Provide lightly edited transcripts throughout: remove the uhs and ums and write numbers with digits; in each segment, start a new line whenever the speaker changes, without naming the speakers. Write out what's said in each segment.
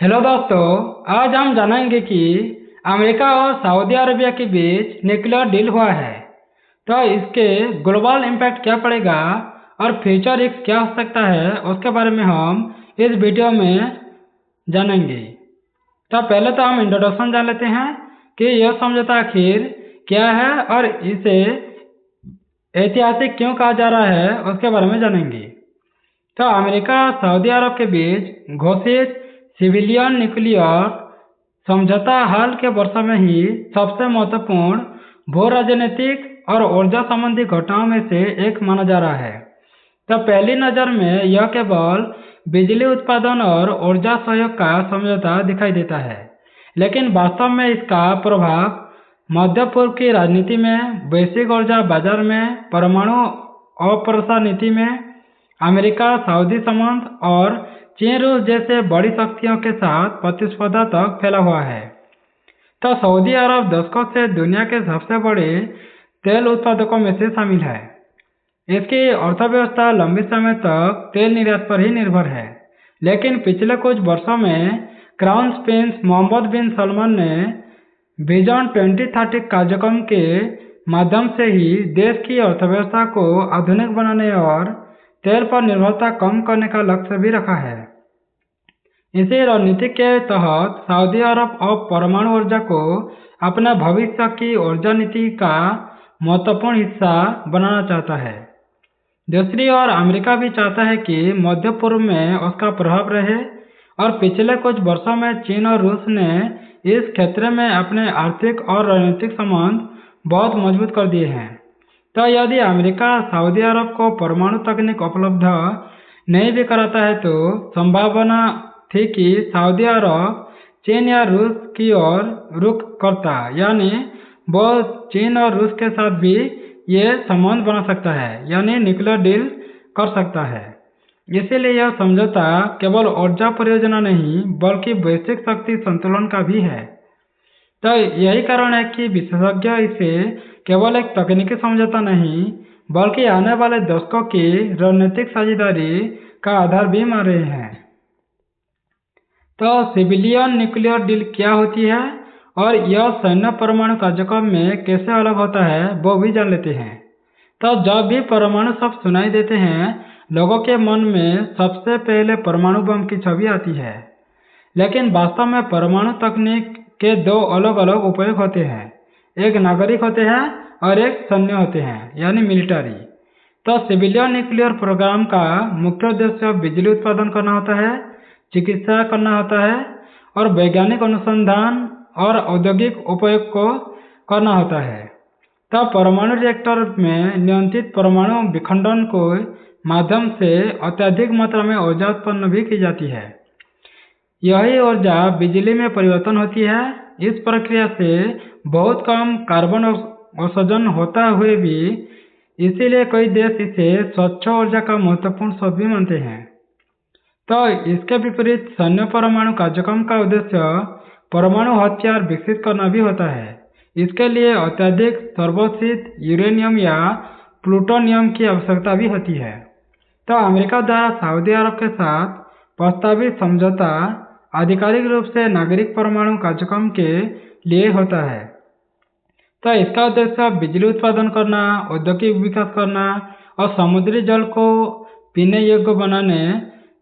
Hello दोस्तों, आज हम जानेंगे कि अमेरिका और सऊदी अरबिया के बीच न्यूक्लियर डील हुआ है। तो इसके ग्लोबल इम्पैक्ट क्या पड़ेगा और फ्यूचर रिस्क क्या हो सकता है, उसके बारे में हम इस वीडियो में जानेंगे। तो पहले तो हम इंट्रोडक्शन जान लेते हैं कि यह समझौता आखिर क्या है और इसे ऐतिहासिक क्यों कहा जा रहा है, उसके बारे में जानेंगे। तो अमेरिका और सऊदी अरब के बीच घोषित सिविलियन न्यूक्लियर समझौता हाल के वर्षों में ही सबसे महत्वपूर्ण भू राजनीतिक और ऊर्जा संबंधी घटनाओं में से एक माना जा रहा है। तो पहली नज़र में यह केवल बिजली उत्पादन और ऊर्जा सहयोग का समझौता दिखाई देता है, लेकिन वास्तव में इसका प्रभाव मध्य पूर्व की राजनीति में, वैश्विक ऊर्जा बाजार में, परमाणु अप्रसार नीति में, अमेरिका सऊदी संबंध और चीन रूस जैसे बड़ी शक्तियों के साथ प्रतिस्पर्धा तक फैला हुआ है। तो सऊदी अरब दशकों से दुनिया के सबसे बड़े तेल उत्पादकों में से शामिल है। इसकी अर्थव्यवस्था लंबे समय तक तेल निर्यात पर ही निर्भर है, लेकिन पिछले कुछ वर्षों में क्राउन प्रिंस मोहम्मद बिन सलमान ने विजन 2030 कार्यक्रम के माध्यम से ही देश की अर्थव्यवस्था को आधुनिक बनाने और तेल पर निर्भरता कम करने का लक्ष्य भी रखा है। इसी रणनीति के तहत सऊदी अरब अब परमाणु ऊर्जा को अपने भविष्य की ऊर्जा नीति का महत्वपूर्ण हिस्सा बनाना चाहता है। दूसरी ओर अमेरिका भी चाहता है कि मध्य पूर्व में उसका प्रभाव रहे, और पिछले कुछ वर्षों में चीन और रूस ने इस क्षेत्र में अपने आर्थिक और रणनीतिक संबंध बहुत मजबूत कर दिए हैं। तो यदि अमेरिका सऊदी अरब को परमाणु तकनीक उपलब्ध नहीं भी कराता है, तो संभावना थी कि सऊदी अरब चीन या रूस की ओर रुख करता, यानी वो चीन और रूस के साथ भी ये संबंध बना सकता है, यानी न्यूक्लियर डील कर सकता है। इसीलिए यह समझौता केवल ऊर्जा परियोजना नहीं बल्कि वैश्विक शक्ति संतुलन का भी है। तो यही कारण है कि विशेषज्ञ इसे केवल एक तकनीकी समझौता नहीं बल्कि आने वाले दशकों की रणनीतिक साझेदारी का आधार भी मान रहे हैं। तो सिविलियन न्यूक्लियर डील क्या होती है और यह सैन्य परमाणु कार्यक्रम में कैसे अलग होता है, वो भी जान लेते हैं। तो जब भी परमाणु शब्द सुनाई देते हैं, लोगों के मन में सबसे पहले परमाणु बम की छवि आती है, लेकिन वास्तव में परमाणु तकनीक के दो अलग अलग उपयोग होते हैं। एक नागरिक होते हैं और एक सैन्य होते हैं, यानी मिलिट्री। तो सिविलियन न्यूक्लियर प्रोग्राम का मुख्य उद्देश्य बिजली उत्पादन करना होता है, चिकित्सा करना होता है और वैज्ञानिक अनुसंधान और औद्योगिक उपयोग को करना होता है। तब परमाणु रिएक्टर में नियंत्रित परमाणु विखंडन को माध्यम से अत्यधिक मात्रा में ऊर्जा उत्पन्न भी की जाती है। यही ऊर्जा बिजली में परिवर्तन होती है। इस प्रक्रिया से बहुत कम कार्बन उत्सर्जन होता हुए भी, इसीलिए कई देश इसे स्वच्छ ऊर्जा का महत्वपूर्ण स्रोत भी मानते हैं। तो इसके विपरीत सैन्य परमाणु कार्यक्रम का उद्देश्य परमाणु हथियार विकसित करना भी होता है। इसके लिए अत्यधिक सर्वोत्थित यूरेनियम या प्लूटोनियम की आवश्यकता भी होती है। तो अमेरिका द्वारा सऊदी अरब के साथ प्रस्तावित समझौता आधिकारिक रूप से नागरिक परमाणु कार्यक्रम के लिए होता है। तो इसका उद्देश्य बिजली उत्पादन करना, औद्योगिक विकास करना और समुद्री जल को पीने योग्य बनाने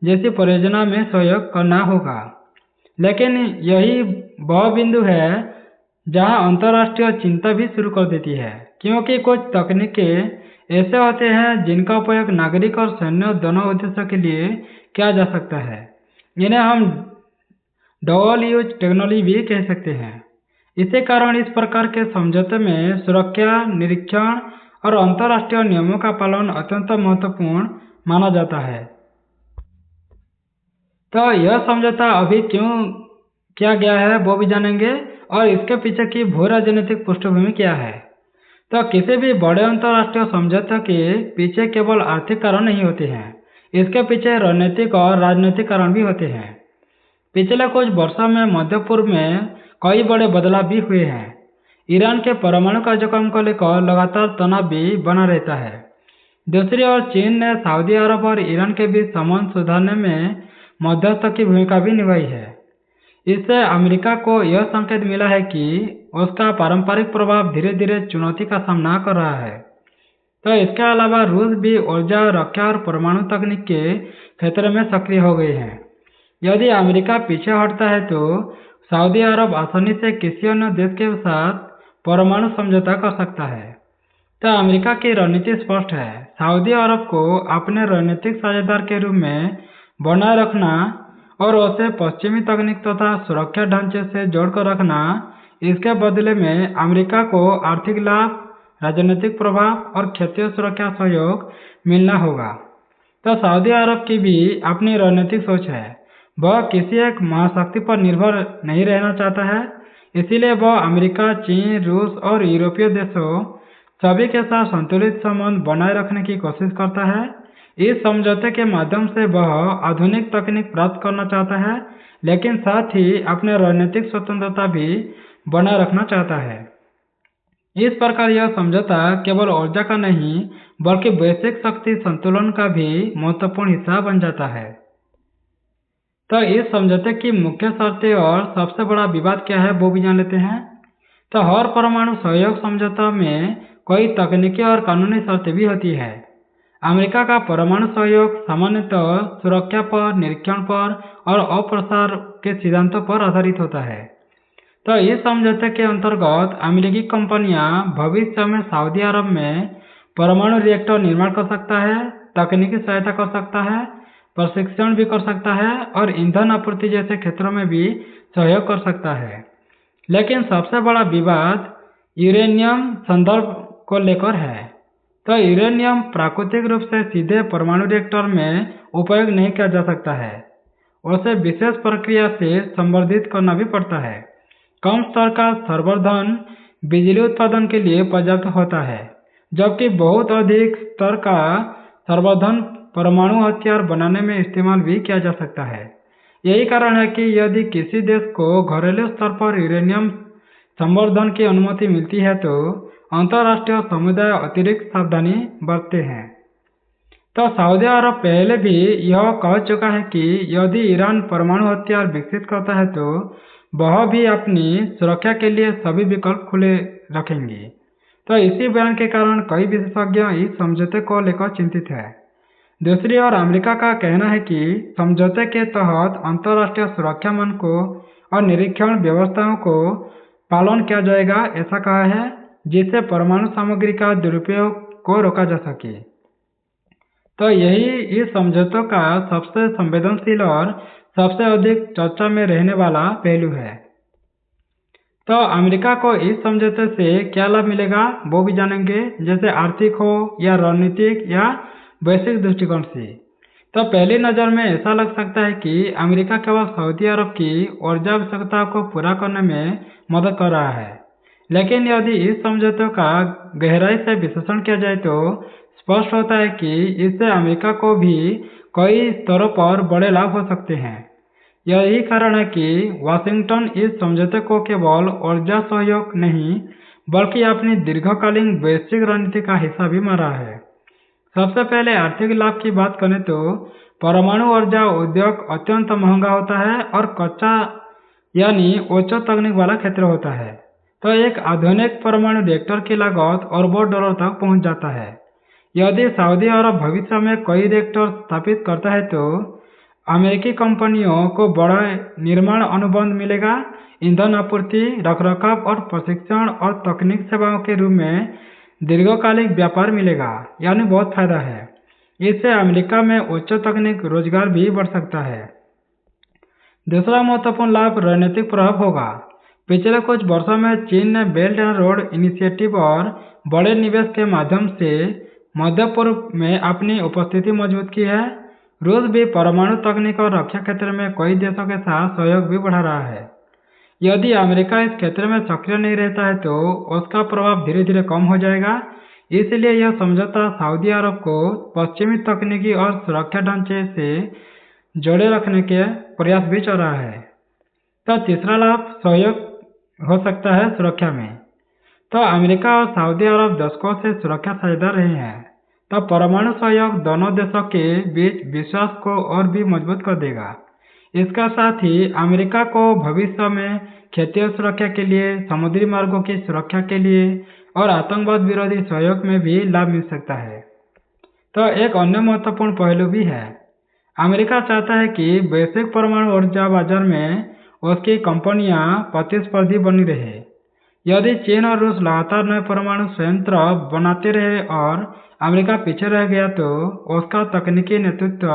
जैसी परियोजना में सहयोग करना होगा। लेकिन यही वह बिंदु है जहां अंतर्राष्ट्रीय चिंता भी शुरू कर देती है, क्योंकि कुछ तकनीकें ऐसे होते हैं जिनका उपयोग नागरिक और सैन्य दोनों उद्देश्यों के लिए किया जा सकता है। इन्हें हम डबल यूज टेक्नोलॉजी भी कह सकते हैं। इसी कारण इस प्रकार के समझौते में सुरक्षा, निरीक्षण और अंतर्राष्ट्रीय नियमों का पालन अत्यंत महत्वपूर्ण माना जाता है। तो यह समझौता अभी क्यों किया गया है, वो भी जानेंगे, और इसके पीछे की भू राजनीतिक पृष्ठभूमि क्या है। तो किसी भी बड़े अंतर्राष्ट्रीय समझौते के पीछे केवल आर्थिक कारण नहीं होते हैं, इसके पीछे रणनीतिक और राजनीतिक कारण भी होते हैं। पिछले कुछ वर्षों में मध्य पूर्व में कई बड़े बदलाव भी हुए हैं। ईरान के परमाणु कार्यक्रम को लेकर लगातार तनाव भी बना रहता है। दूसरी ओर चीन ने सऊदी अरब और ईरान के बीच संबंध सुधारने में मध्यस्थ की भूमिका भी निभाई है। इससे अमेरिका को यह संकेत मिला है कि उसका पारंपरिक प्रभाव धीरे धीरे चुनौती का सामना कर रहा है। तो इसके अलावा रूस भी ऊर्जा, रक्षा और परमाणु तकनीक के क्षेत्र में सक्रिय हो गए हैं। यदि अमेरिका पीछे हटता है तो सऊदी अरब आसानी से किसी अन्य देश के साथ परमाणु समझौता कर सकता है। तो अमेरिका की रणनीति स्पष्ट है। सऊदी अरब को अपने रणनीतिक साझेदार के रूप में बनाए रखना और उसे पश्चिमी तकनीक तथा सुरक्षा ढांचे से जोड़कर रखना। इसके बदले में अमेरिका को आर्थिक लाभ, राजनीतिक प्रभाव और क्षेत्रीय सुरक्षा सहयोग मिलना होगा। तो सऊदी अरब की भी अपनी रणनीतिक सोच है। वह किसी एक महाशक्ति पर निर्भर नहीं रहना चाहता है, इसीलिए वह अमेरिका, चीन, रूस और यूरोपीय देशों सभी के साथ संतुलित संबंध बनाए रखने की कोशिश करता है। इस समझौते के माध्यम से वह आधुनिक तकनीक प्राप्त करना चाहता है, लेकिन साथ ही अपने रणनीतिक स्वतंत्रता भी बनाए रखना चाहता है। इस प्रकार यह समझौता केवल ऊर्जा का नहीं बल्कि वैश्विक शक्ति संतुलन का भी महत्वपूर्ण हिस्सा बन जाता है। तो इस समझौते की मुख्य शर्तें और सबसे बड़ा विवाद क्या है वो भी जान लेते हैं। तो हर परमाणु सहयोग समझौता में कई तकनीकी और कानूनी शर्तें भी होती है। अमेरिका का परमाणु सहयोग सामान्यतः सुरक्षा पर, निरीक्षण पर और अप्रसार के सिद्धांतों पर आधारित होता है। तो इस समझौते के अंतर्गत अमेरिकी कंपनियां भविष्य में सऊदी अरब में परमाणु रिएक्टर निर्माण कर सकता है, तकनीकी सहायता कर सकता है, प्रशिक्षण भी कर सकता है और ईंधन आपूर्ति जैसे क्षेत्रों में भी सहयोग कर सकता है। लेकिन सबसे बड़ा विवाद यूरेनियम संदर्भ को लेकर है। तो यूरेनियम प्राकृतिक रूप से सीधे परमाणु रिएक्टर में उपयोग नहीं किया जा सकता है, उसे विशेष प्रक्रिया से संवर्धित करना भी पड़ता है। कम स्तर का संवर्धन बिजली उत्पादन के लिए पर्याप्त होता है, जबकि बहुत अधिक स्तर का संवर्धन परमाणु हथियार बनाने में इस्तेमाल भी किया जा सकता है। यही कारण है कि यदि किसी देश को घरेलू स्तर पर यूरेनियम संवर्धन की अनुमति मिलती है तो अंतर्राष्ट्रीय समुदाय अतिरिक्त सावधानी बरतते हैं। तो सऊदी अरब पहले भी यह कह चुका है कि यदि ईरान परमाणु हथियार विकसित करता है तो वह भी अपनी सुरक्षा के लिए सभी विकल्प खुले रखेंगे। तो इसी बयान के कारण कई विशेषज्ञ इस समझौते को लेकर चिंतित है। दूसरी ओर अमेरिका का कहना है कि समझौते के तहत अंतर्राष्ट्रीय सुरक्षा मानकों और निरीक्षण व्यवस्थाओं को पालन किया जाएगा, ऐसा कहा है, जिससे परमाणु सामग्री का दुरुपयोग को रोका जा सके। तो यही इस समझौतों का सबसे संवेदनशील और सबसे अधिक चर्चा में रहने वाला पहलू है। तो अमेरिका को इस समझौते से क्या लाभ मिलेगा वो भी जानेंगे, जैसे आर्थिक हो या रणनीतिक या वैश्विक दृष्टिकोण से। तो पहली नज़र में ऐसा लग सकता है कि अमेरिका केवल सऊदी अरब की ऊर्जा आवश्यकताओं को पूरा करने में मदद कर रहा है, लेकिन यदि इस समझौते का गहराई से विश्लेषण किया जाए तो स्पष्ट होता है कि इससे अमेरिका को भी कई स्तरों पर बड़े लाभ हो सकते हैं। यही कारण है कि वाशिंगटन इस समझौते को केवल ऊर्जा सहयोग नहीं बल्कि अपनी दीर्घकालीन वैश्विक रणनीति का हिस्सा भी मान रहा है। सबसे पहले आर्थिक लाभ की बात करें तो परमाणु ऊर्जा उद्योग अत्यंत महंगा होता है और कच्चा यानी उच्च तकनीक वाला क्षेत्र होता है। तो एक आधुनिक परमाणु रिएक्टर की लागत अरबों डॉलर तक पहुंच जाता है। यदि सऊदी अरब भविष्य में कई रिएक्टर स्थापित करता है तो अमेरिकी कंपनियों को बड़ा निर्माण अनुबंध मिलेगा, ईंधन आपूर्ति, रखरखाव और प्रशिक्षण और तकनीक सेवाओं के रूप में दीर्घकालिक व्यापार मिलेगा, यानी बहुत फायदा है। इससे अमेरिका में उच्च तकनीक रोजगार भी बढ़ सकता है। दूसरा महत्वपूर्ण लाभ रणनीतिक प्रभाव होगा। पिछले कुछ वर्षों में चीन ने बेल्ट एंड रोड इनिशिएटिव और बड़े निवेश के माध्यम से मध्य पूर्व में अपनी उपस्थिति मजबूत की है। रूस भी परमाणु तकनीक और रक्षा क्षेत्र में कई देशों के साथ सहयोग भी बढ़ा रहा है। यदि अमेरिका इस क्षेत्र में सक्रिय नहीं रहता है तो उसका प्रभाव धीरे धीरे कम हो जाएगा। इसलिए यह समझौता सऊदी अरब को पश्चिमी तकनीकी और सुरक्षा ढांचे से जोड़े रखने के प्रयास भी चल रहा है। तो तीसरा लाभ सहयोग हो सकता है सुरक्षा में। तो अमेरिका और सऊदी अरब दशकों से सुरक्षा साझेदार रहे हैं। तो परमाणु सहयोग दोनों देशों के बीच विश्वास को और भी मजबूत कर देगा। इसका साथ ही अमेरिका को भविष्य में क्षेत्रीय सुरक्षा के लिए, समुद्री मार्गों की सुरक्षा के लिए और आतंकवाद विरोधी सहयोग में भी लाभ मिल सकता है। तो एक अन्य महत्वपूर्ण पहलू भी है। अमेरिका चाहता है कि वैश्विक परमाणु ऊर्जा बाजार में उसकी कंपनियां प्रतिस्पर्धी बनी रहे। यदि चीन और रूस लगातार नए परमाणु संयंत्र बनाते रहे और अमेरिका पीछे रह गया तो उसका तकनीकी नेतृत्व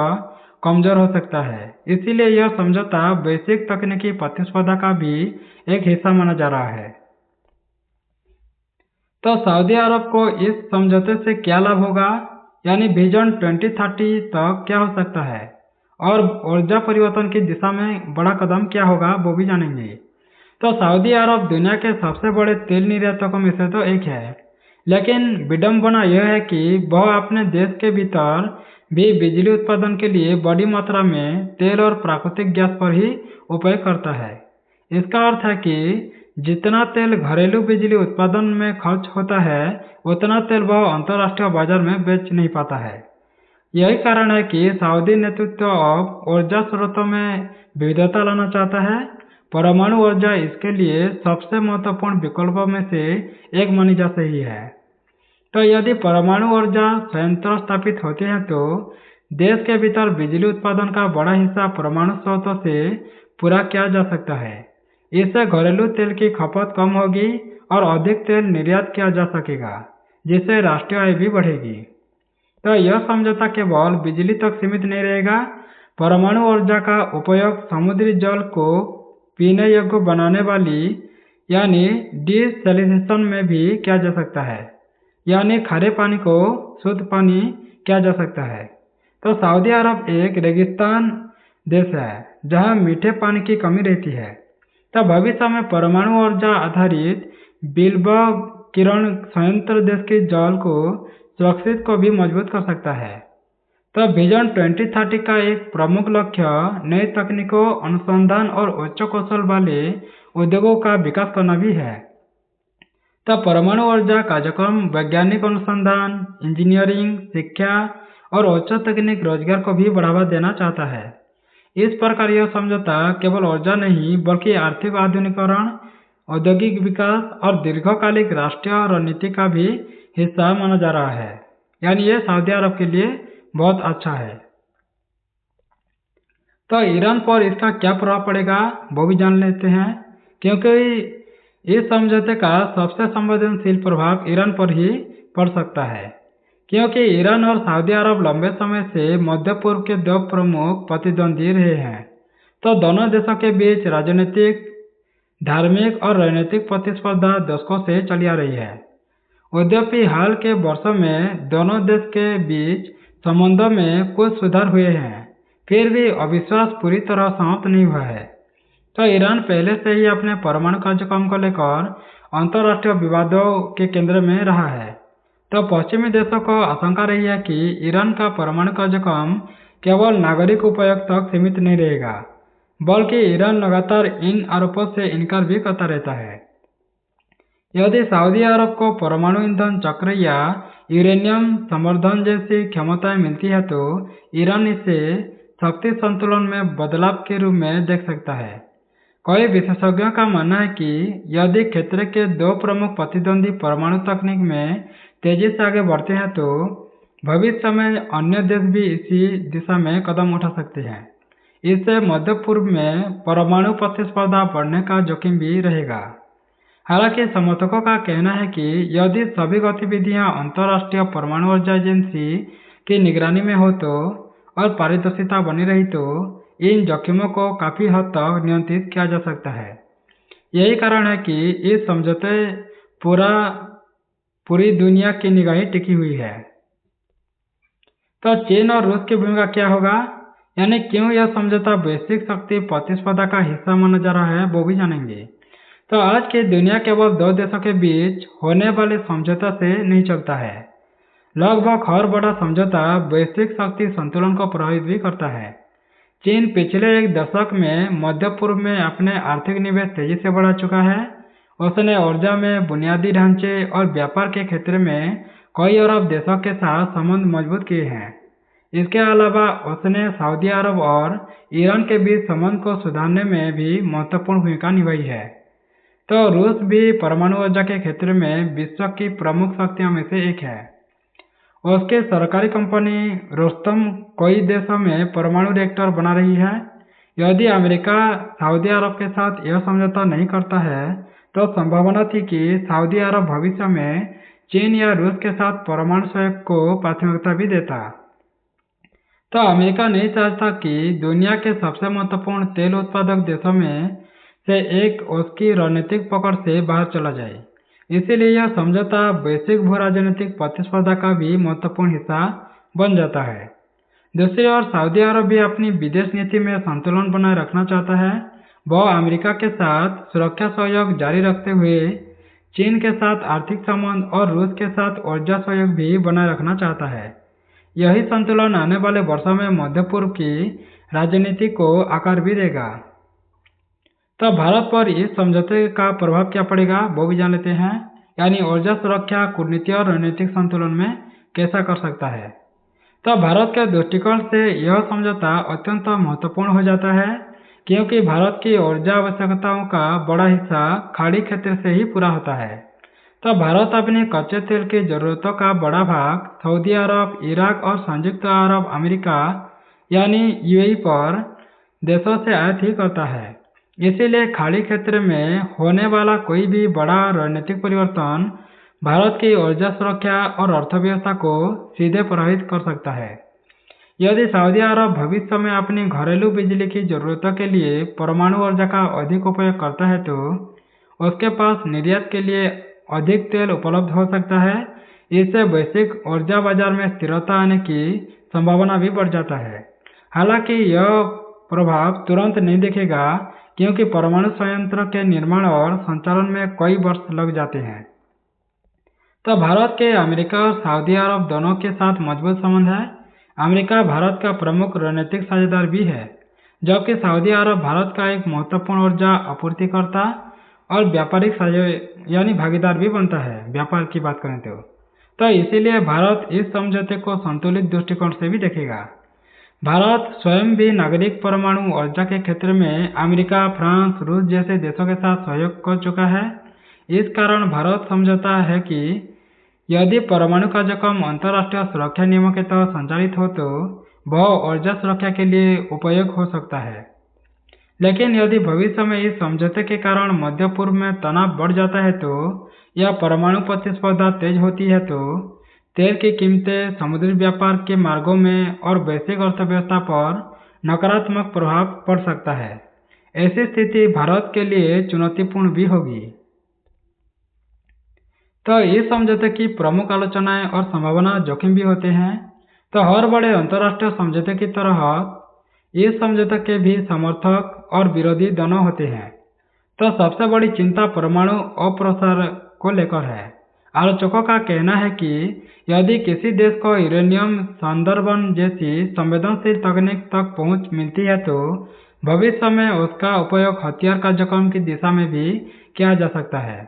कमजोर हो सकता है। इसीलिए यह समझौता वैश्विक तकनीकी प्रतिस्पर्धा का भी एक हिस्सा माना जा रहा है। तो सऊदी अरब को इस समझौते से क्या लाभ होगा, यानी विजन 2030 तक क्या हो सकता है और ऊर्जा परिवर्तन की दिशा में बड़ा कदम क्या होगा वो भी जानेंगे। तो सऊदी अरब दुनिया के सबसे बड़े तेल निर्यातकों में से तो एक है, लेकिन विडंबना यह है कि वह अपने देश के भीतर भी बिजली उत्पादन के लिए बड़ी मात्रा में तेल और प्राकृतिक गैस पर ही उपयोग करता है। इसका अर्थ है कि जितना तेल घरेलू बिजली उत्पादन में खर्च होता है उतना तेल वह अंतर्राष्ट्रीय बाजार में बेच नहीं पाता है। यही कारण है कि सऊदी नेतृत्व अब ऊर्जा स्रोतों में विविधता लाना चाहता है। परमाणु ऊर्जा इसके लिए सबसे महत्वपूर्ण विकल्पों में से एक मानी जा रही है। तो यदि परमाणु ऊर्जा संयंत्र स्थापित होते हैं तो देश के भीतर बिजली उत्पादन का बड़ा हिस्सा परमाणु स्रोतों से पूरा किया जा सकता है। इससे घरेलू तेल की खपत कम होगी और अधिक तेल निर्यात किया जा सकेगा, जिससे राष्ट्रीय आय भी बढ़ेगी। तो यह समझौता केवल बिजली तक सीमित नहीं रहेगा। परमाणु ऊर्जा का उपयोग समुद्री जल को पीने योग्य बनाने वाली यानी डिसैलिनेशन में भी किया जा सकता है, यानी खारे पानी को शुद्ध पानी किया जा सकता है। तो सऊदी अरब एक रेगिस्तान देश है जहां मीठे पानी की कमी रहती है। तो भविष्य में परमाणु ऊर्जा आधारित बिल्व किरण संयंत्र देश के जल को सुरक्षित को भी मजबूत कर सकता है। तो विजन 2030 का एक प्रमुख लक्ष्य नई तकनीकों, अनुसंधान और उच्च कौशल वाले उद्योगों का विकास करना भी है। तो परमाणु ऊर्जा कार्यक्रम वैज्ञानिक अनुसंधान, इंजीनियरिंग, शिक्षा और उच्च तकनीक रोजगार को भी बढ़ावा देना चाहता है। इस प्रकार यह समझौता केवल ऊर्जा नहीं बल्कि आर्थिक आधुनिकीकरण, औद्योगिक विकास और दीर्घकालिक राष्ट्रीय रणनीति का भी हिस्सा माना जा रहा है। यानी ये सऊदी अरब के लिए बहुत अच्छा है। तो ईरान पर इसका क्या प्रभाव पड़ेगा वो भी जान लेते हैं, क्योंकि इस समझौते का सबसे संवेदनशील प्रभाव ईरान पर ही पड़ सकता है, क्योंकि ईरान और सऊदी अरब लंबे समय से मध्य पूर्व के दो प्रमुख प्रतिद्वंदी रहे हैं। तो दोनों देशों के बीच राजनीतिक, धार्मिक और राजनीतिक प्रतिस्पर्धा दशकों से चली आ रही है। यद्यपि हाल के वर्षों में दोनों देश के बीच संबंधों में कुछ सुधार हुए हैं, फिर भी अविश्वास पूरी तरह समाप्त नहीं हुआ है। तो ईरान पहले से ही अपने परमाणु कार्यक्रम को लेकर अंतर्राष्ट्रीय विवादों के केंद्र में रहा है। तो पश्चिमी देशों को आशंका रही है कि ईरान का परमाणु कार्यक्रम केवल नागरिक उपयोग तक सीमित नहीं रहेगा, बल्कि ईरान लगातार इन आरोपों से इनकार भी करता रहता है। यदि सऊदी अरब को परमाणु ईंधन चक्र या यूरेनियम संवर्धन जैसी क्षमताएं मिलती है तो ईरान इसे शक्ति संतुलन में बदलाव के रूप में देख सकता है। कई विशेषज्ञों का मानना है कि यदि क्षेत्र के दो प्रमुख प्रतिद्वंदी परमाणु तकनीक में तेजी से आगे बढ़ते हैं तो भविष्य में अन्य देश भी इसी दिशा में कदम उठा सकते हैं। इससे मध्य पूर्व में परमाणु प्रतिस्पर्धा बढ़ने का जोखिम भी रहेगा। हालांकि समर्थकों का कहना है कि यदि सभी गतिविधियां अंतर्राष्ट्रीय परमाणु ऊर्जा एजेंसी की निगरानी में हो तो और पारदर्शिता बनी रही तो इन जोखिमों को काफी हद तक नियंत्रित किया जा सकता है। यही कारण है कि इस समझौते पूरी दुनिया की निगाहें टिकी हुई है। तो चीन और रूस की भूमिका क्या होगा, यानी क्यों यह समझौता वैश्विक शक्ति प्रतिस्पर्धा का हिस्सा माना जा रहा है वो भी जानेंगे। तो आज की दुनिया केवल दो देशों के बीच होने वाले समझौता से नहीं चलता है। लगभग हर बड़ा समझौता वैश्विक शक्ति संतुलन को प्रभावित भी करता है। चीन पिछले एक दशक में मध्य पूर्व में अपने आर्थिक निवेश तेजी से बढ़ा चुका है। उसने ऊर्जा में बुनियादी ढांचे और व्यापार के क्षेत्र में कई अरब देशों के साथ संबंध मजबूत किए हैं। इसके अलावा उसने सऊदी अरब और ईरान के बीच संबंध को सुधारने में भी महत्वपूर्ण भूमिका निभाई है। तो रूस भी परमाणु ऊर्जा के क्षेत्र में विश्व की प्रमुख शक्तियों में से एक है। उसकी सरकारी कंपनी रोस्तम कई देशों में परमाणु रिएक्टर बना रही है। यदि अमेरिका सऊदी अरब के साथ यह समझौता नहीं करता है तो संभावना थी कि सऊदी अरब भविष्य में चीन या रूस के साथ परमाणु सहयोग को प्राथमिकता भी देता। तो अमेरिका नहीं चाहता कि दुनिया के सबसे महत्वपूर्ण तेल उत्पादक देशों में से एक उसकी रणनीतिक पकड़ से बाहर चला जाए। इसीलिए यह समझौता वैश्विक भू राजनीतिक प्रतिस्पर्धा का भी महत्वपूर्ण हिस्सा बन जाता है। दूसरी ओर सऊदी अरब भी अपनी विदेश नीति में संतुलन बनाए रखना चाहता है। वह अमेरिका के साथ सुरक्षा सहयोग जारी रखते हुए चीन के साथ आर्थिक संबंध और रूस के साथ ऊर्जा सहयोग भी बनाए रखना चाहता है। यही संतुलन आने वाले वर्षों में मध्य पूर्व की राजनीति को आकार भी देगा। तो भारत पर इस समझौते का प्रभाव क्या पड़ेगा वो भी जान लेते हैं। यानी ऊर्जा सुरक्षा कूटनीति और रणनीतिक संतुलन में कैसा कर सकता है। तो भारत के दृष्टिकोण से यह समझौता अत्यंत महत्वपूर्ण हो जाता है, क्योंकि भारत की ऊर्जा आवश्यकताओं का बड़ा हिस्सा खाड़ी क्षेत्र से ही पूरा होता है। तो भारत अपने कच्चे तेल की जरूरतों का बड़ा भाग सऊदी अरब, इराक और संयुक्त अरब अमेरिका यानी यूएई पर देशों से आयात ही करता है। इसीलिए खाड़ी क्षेत्र में होने वाला कोई भी बड़ा रणनीतिक परिवर्तन भारत की ऊर्जा सुरक्षा और अर्थव्यवस्था को सीधे प्रभावित कर सकता है। यदि सऊदी अरब भविष्य में अपनी घरेलू बिजली की जरूरतों के लिए परमाणु ऊर्जा का अधिक उपयोग करता है तो उसके पास निर्यात के लिए अधिक तेल उपलब्ध हो सकता है। इससे वैश्विक ऊर्जा बाजार में स्थिरता आने की संभावना भी बढ़ जाता है। हालांकि यह प्रभाव तुरंत नहीं दिखेगा, क्योंकि परमाणु संयंत्र के निर्माण और संचालन में कई वर्ष लग जाते हैं। तो भारत के अमेरिका और सऊदी अरब दोनों के साथ मजबूत संबंध है। अमेरिका भारत का प्रमुख रणनीतिक साझेदार भी है, जबकि सऊदी अरब भारत का एक महत्वपूर्ण ऊर्जा आपूर्तिकर्ता और व्यापारिक यानी भागीदार भी बनता है, व्यापार की बात करें तो इसीलिए भारत इस समझौते को संतुलित दृष्टिकोण से भी देखेगा। भारत स्वयं भी नागरिक परमाणु ऊर्जा के क्षेत्र में अमेरिका, फ्रांस, रूस जैसे देशों के साथ सहयोग कर चुका है। इस कारण भारत समझौता है कि यदि परमाणु कार्यक्रम अंतर्राष्ट्रीय सुरक्षा नियमों के तहत संचालित हो तो वह ऊर्जा सुरक्षा के लिए उपयोग हो सकता है। लेकिन यदि भविष्य में इस समझौते के कारण मध्य पूर्व में तनाव बढ़ जाता है तो या परमाणु प्रतिस्पर्धा तेज होती है तो तेल की कीमतें, समुद्री व्यापार के मार्गों में और वैश्विक अर्थव्यवस्था पर नकारात्मक प्रभाव पड़ सकता है। ऐसी स्थिति भारत के लिए चुनौतीपूर्ण भी होगी। तो इस समझौते की प्रमुख आलोचनाएं और संभावना जोखिम भी होते हैं। तो हर बड़े अंतर्राष्ट्रीय समझौते की तरह इस समझौते के भी समर्थक और विरोधी दोनों होते हैं। तो सबसे बड़ी चिंता परमाणु अप्रसार को लेकर है। आलोचकों का कहना है कि यदि किसी देश को यूरेनियम संदर्भन जैसी संवेदनशील तकनीक तक पहुंच मिलती है तो भविष्य में उसका उपयोग हथियार कार्यक्रम की दिशा में भी किया जा सकता है।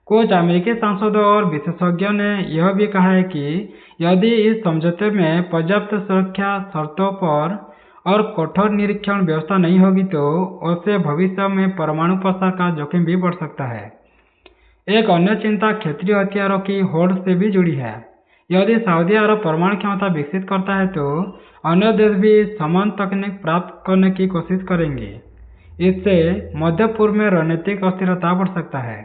कुछ अमेरिकी सांसदों और विशेषज्ञों ने यह भी कहा है कि यदि इस समझौते में पर्याप्त सुरक्षा शर्तों पर और कठोर निरीक्षण व्यवस्था नहीं होगी तो उससे भविष्य में परमाणु प्रसार का जोखिम भी बढ़ सकता है। एक अन्य चिंता क्षेत्रीय हथियारों की होड़ से भी जुड़ी है। यदि सऊदी अरब परमाणु क्षमता विकसित करता है तो अन्य देश भी समान तकनीक प्राप्त करने की कोशिश करेंगे। इससे मध्य पूर्व में रणनीतिक अस्थिरता बढ़ सकता है।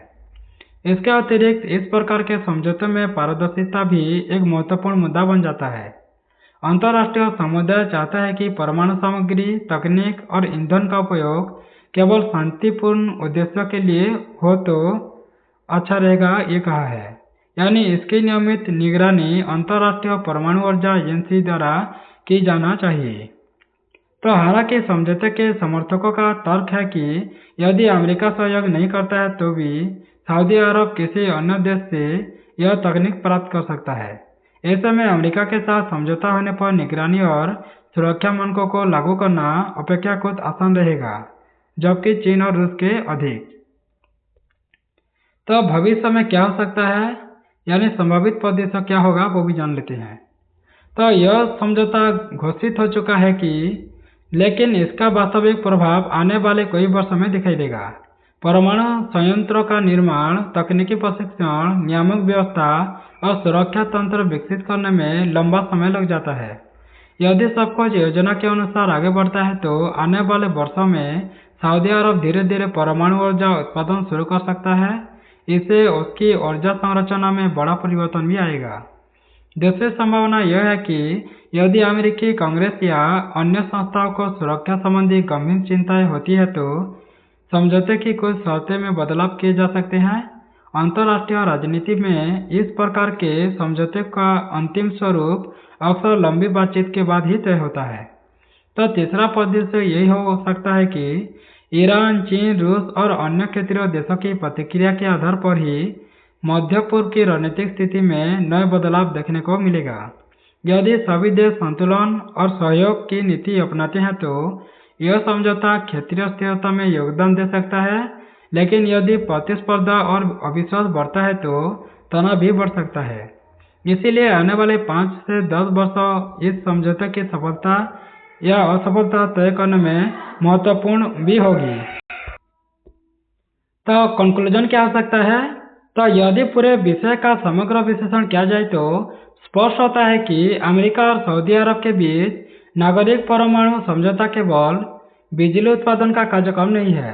इसके अतिरिक्त इस प्रकार के समझौते में पारदर्शिता भी एक महत्वपूर्ण मुद्दा बन जाता है। अंतर्राष्ट्रीय समुदाय चाहता है कि परमाणु सामग्री, तकनीक और ईंधन का उपयोग केवल शांतिपूर्ण उद्देश्यों के लिए हो तो अच्छा रहेगा, ये कहा है। यानी इसकी नियमित निगरानी अंतर्राष्ट्रीय परमाणु ऊर्जा एजेंसी द्वारा की जाना चाहिए। तो हालांकि समझौते के समर्थकों का तर्क है कि यदि अमेरिका सहयोग नहीं करता है तो भी सऊदी अरब किसी अन्य देश से यह तकनीक प्राप्त कर सकता है। ऐसे में अमेरिका के साथ समझौता होने पर निगरानी और सुरक्षा मानकों को लागू करना अपेक्षाकृत आसान रहेगा, जबकि चीन और रूस के अधिक। तो भविष्य में क्या हो सकता है, यानी संभावित परिदृश्य क्या होगा वो भी जान लेते हैं। तो यह समझौता घोषित हो चुका है कि लेकिन इसका वास्तविक प्रभाव आने वाले कई वर्षों में दिखाई देगा। परमाणु संयंत्रों का निर्माण, तकनीकी प्रशिक्षण, नियामक व्यवस्था और सुरक्षा तंत्र विकसित करने में लंबा समय लग जाता है। यदि सब कुछ योजना के अनुसार आगे बढ़ता है तो आने वाले वर्षों में सऊदी अरब धीरे धीरे परमाणु ऊर्जा उत्पादन शुरू कर सकता है। इससे उसकी ऊर्जा संरचना में बड़ा परिवर्तन भी आएगा। दूसरी संभावना यह है कि यदि अमेरिकी कांग्रेस या अन्य संस्थाओं को सुरक्षा संबंधी गंभीर चिंताएं होती है तो समझौते की कुछ शर्तें में बदलाव किए जा सकते हैं। अंतर्राष्ट्रीय राजनीति में इस प्रकार के समझौते का अंतिम स्वरूप अक्सर लंबी बातचीत के बाद ही तय होता है। तो तीसरा परिदृश्य यही हो सकता है कि ईरान, चीन, रूस और अन्य क्षेत्रीय देशों की प्रतिक्रिया के आधार पर ही मध्य पूर्व की रणनीतिक स्थिति में नए बदलाव देखने को मिलेगा। यदि सभी देश संतुलन और सहयोग की नीति अपनाते हैं तो यह समझौता क्षेत्रीय स्थिरता में योगदान दे सकता है, लेकिन यदि प्रतिस्पर्धा और अविश्वास बढ़ता है तो तनाव भी बढ़ सकता है। इसीलिए आने वाले 5 से 10 वर्षों इस समझौते की सफलता या असफलता तय करने में महत्वपूर्ण भी होगी। तो कंक्लूजन क्या हो सकता है? तो यदि पूरे विषय का समग्र विश्लेषण किया जाए तो स्पष्ट होता है कि अमेरिका और सऊदी अरब के बीच नागरिक परमाणु समझौता केवल बिजली उत्पादन का कार्यक्रम नहीं है।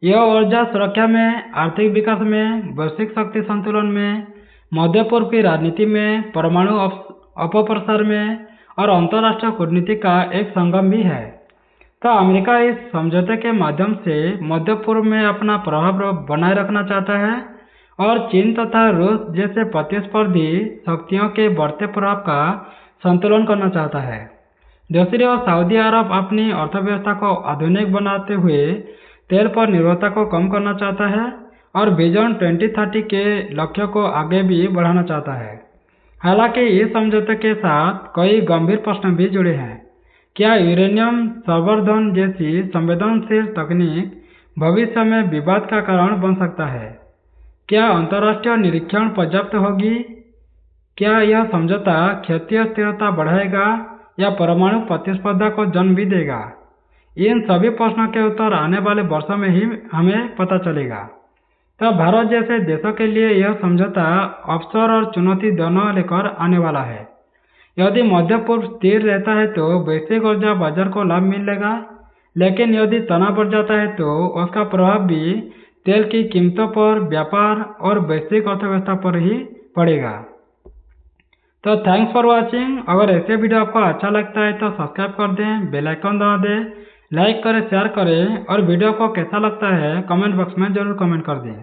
यह ऊर्जा सुरक्षा में, आर्थिक विकास में, वैश्विक शक्ति संतुलन में, मध्य पूर्व की राजनीति में, परमाणु अपप्रसार में और अंतर्राष्ट्रीय कूटनीति का एक संगम भी है। तो अमेरिका इस समझौते के माध्यम से मध्य पूर्व में अपना प्रभाव बनाए रखना चाहता है और चीन तथा रूस जैसे प्रतिस्पर्धी शक्तियों के बढ़ते प्रभाव का संतुलन करना चाहता है। दूसरी ओर सऊदी अरब अपनी अर्थव्यवस्था को आधुनिक बनाते हुए तेल पर निर्भरता को कम करना चाहता है और विजन 2030 के लक्ष्यों को आगे भी बढ़ाना चाहता है। हालांकि इस समझौते के साथ कई गंभीर प्रश्न भी जुड़े हैं। क्या यूरेनियम संवर्धन जैसी संवेदनशील तकनीक भविष्य में विवाद का कारण बन सकता है? क्या अंतर्राष्ट्रीय निरीक्षण पर्याप्त होगी? क्या यह समझौता क्षेत्रीय स्थिरता बढ़ाएगा या परमाणु प्रतिस्पर्धा को जन्म भी देगा? इन सभी प्रश्नों के उत्तर आने वाले वर्षों में ही हमें पता चलेगा। तो भारत जैसे देशों के लिए यह समझौता अवसर और चुनौती दोनों लेकर आने वाला है। यदि मध्य पूर्व स्थिर रहता है तो वैश्विक ऊर्जा बाजार को लाभ मिलेगा, लेकिन यदि तनाव बढ़ जाता है तो उसका प्रभाव भी तेल की कीमतों पर, व्यापार और वैश्विक अर्थव्यवस्था पर ही पड़ेगा। तो थैंक्स फॉर वॉचिंग। अगर ऐसे वीडियो आपको अच्छा लगता है तो सब्सक्राइब कर दें, बेल आइकन दबा दें, लाइक करें, शेयर करें और वीडियो को कैसा लगता है कमेंट बॉक्स में जरूर कमेंट कर दें।